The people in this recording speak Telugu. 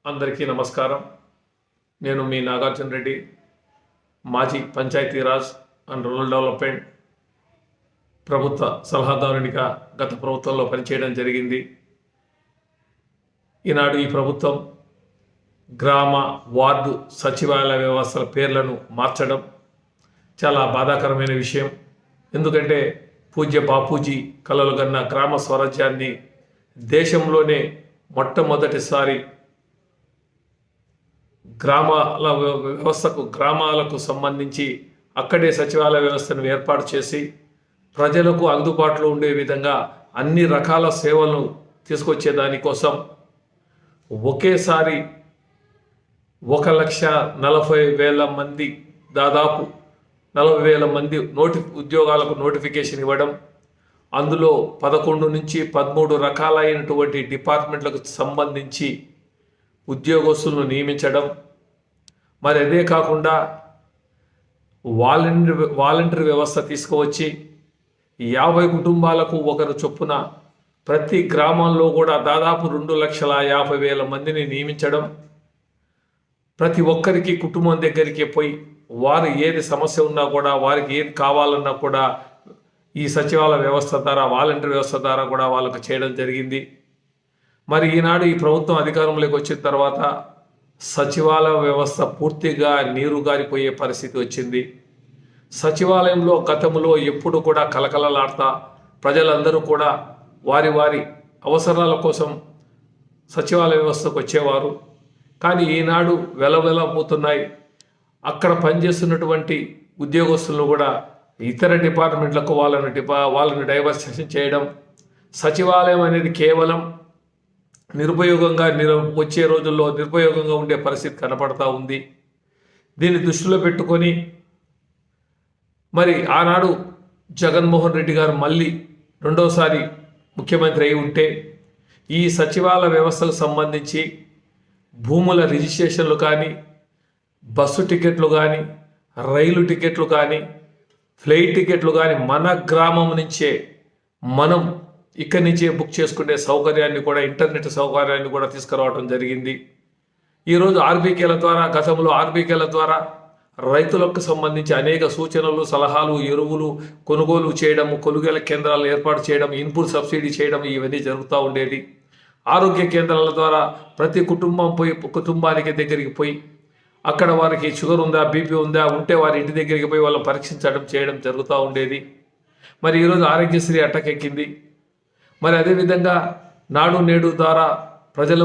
అందరికీ నమస్కారం. నేను మీ నాగార్జున రెడ్డి, మాజీ పంచాయతీరాజ్ అండ్ రూరల్ డెవలప్మెంట్ ప్రభుత్వ సలహాదారునిగా గత ప్రభుత్వంలో పనిచేయడం జరిగింది. ఈనాడు ఈ ప్రభుత్వం గ్రామ, వార్డు, సచివాలయ వ్యవస్థల పేర్లను మార్చడం చాలా బాధాకరమైన విషయం. ఎందుకంటే పూజ్య బాపూజీ కలలు కన్న గ్రామ స్వరాజ్యాన్ని దేశంలోనే మొట్టమొదటిసారి గ్రామాల వ్యవస్థకు, గ్రామాలకు సంబంధించి అక్కడే సచివాలయ వ్యవస్థను ఏర్పాటు చేసి ప్రజలకు అందుబాటులో ఉండే విధంగా అన్ని రకాల సేవలను తీసుకొచ్చే దానికోసం ఒకేసారి 1,40,000 మంది, దాదాపు 40,000 మంది ఉద్యోగాలకు నోటిఫికేషన్ ఇవ్వడం, అందులో 11 నుంచి 13 రకాలైనటువంటి డిపార్ట్మెంట్లకు సంబంధించి ఉద్యోగస్తులను నియమించడం, మరి అదే కాకుండా వాలంటరీ వ్యవస్థ తీసుకువచ్చి 50 కుటుంబాలకు ఒకరు చొప్పున ప్రతి గ్రామంలో కూడా దాదాపు 2,50,000 మందిని నియమించడం, ప్రతి ఒక్కరికి కుటుంబం దగ్గరికి పోయి వారు ఏది సమస్య ఉన్నా కూడా, వారికి ఏది కావాలన్నా కూడా ఈ సచివాలయ వ్యవస్థ ద్వారా, వాలంటరీ వ్యవస్థ ద్వారా కూడా వాళ్ళకు చేయడం జరిగింది. మరి ఈనాడు ఈ ప్రభుత్వం అధికారంలోకి వచ్చిన తర్వాత సచివాలయ వ్యవస్థ పూర్తిగా నీరుగారిపోయే పరిస్థితి వచ్చింది. సచివాలయంలో గతంలో ఎప్పుడు కూడా కలకలలాడుతా ప్రజలందరూ కూడా వారి వారి అవసరాల కోసం సచివాలయ వ్యవస్థకు వచ్చేవారు. కానీ ఈనాడు వెలవెలపోతున్నాయి. అక్కడ పనిచేస్తున్నటువంటి ఉద్యోగస్తులను కూడా ఇతర డిపార్ట్మెంట్లకు వాళ్ళని డైవర్షన్ చేయడం, సచివాలయం అనేది కేవలం నిరుపయోగంగా వచ్చే రోజుల్లో నిరుపయోగంగా ఉండే పరిస్థితి కనపడతా ఉంది. దీన్ని దృష్టిలో పెట్టుకొని మరి ఆనాడు జగన్మోహన్ రెడ్డి గారు మళ్ళీ రెండోసారి ముఖ్యమంత్రి అయి ఉంటే ఈ సచివాలయ వ్యవస్థకు సంబంధించి భూముల రిజిస్ట్రేషన్లు కానీ, బస్సు టికెట్లు కానీ, రైలు టికెట్లు కానీ, ఫ్లైట్ టికెట్లు కానీ మన గ్రామం నుంచే మనం ఇక్కడి నుంచే బుక్ చేసుకునే సౌకర్యాన్ని కూడా, ఇంటర్నెట్ సౌకర్యాన్ని కూడా తీసుకురావడం జరిగింది. ఈరోజు ఆర్బీకేల ద్వారా, గతంలో ఆర్బీకేల ద్వారా రైతులకు సంబంధించి అనేక సూచనలు, సలహాలు, ఎరువులు కొనుగోలు చేయడము, కొనుగోలు కేంద్రాలు ఏర్పాటు చేయడం, ఇన్పుట్ సబ్సిడీ చేయడం ఇవన్నీ జరుగుతూ ఉండేది. ఆరోగ్య కేంద్రాల ద్వారా ప్రతి కుటుంబానికి దగ్గరికి పోయి అక్కడ వారికి షుగర్ ఉందా, బీపీ ఉందా, ఉంటే వారి ఇంటి దగ్గరికి పోయి వాళ్ళని పరీక్షించడం చేయడం జరుగుతూ ఉండేది. మరి ఈరోజు ఆరోగ్యశ్రీ అట్టకెక్కింది. మరి అదేవిధంగా నాడు నేడు ద్వారా ప్రజలకు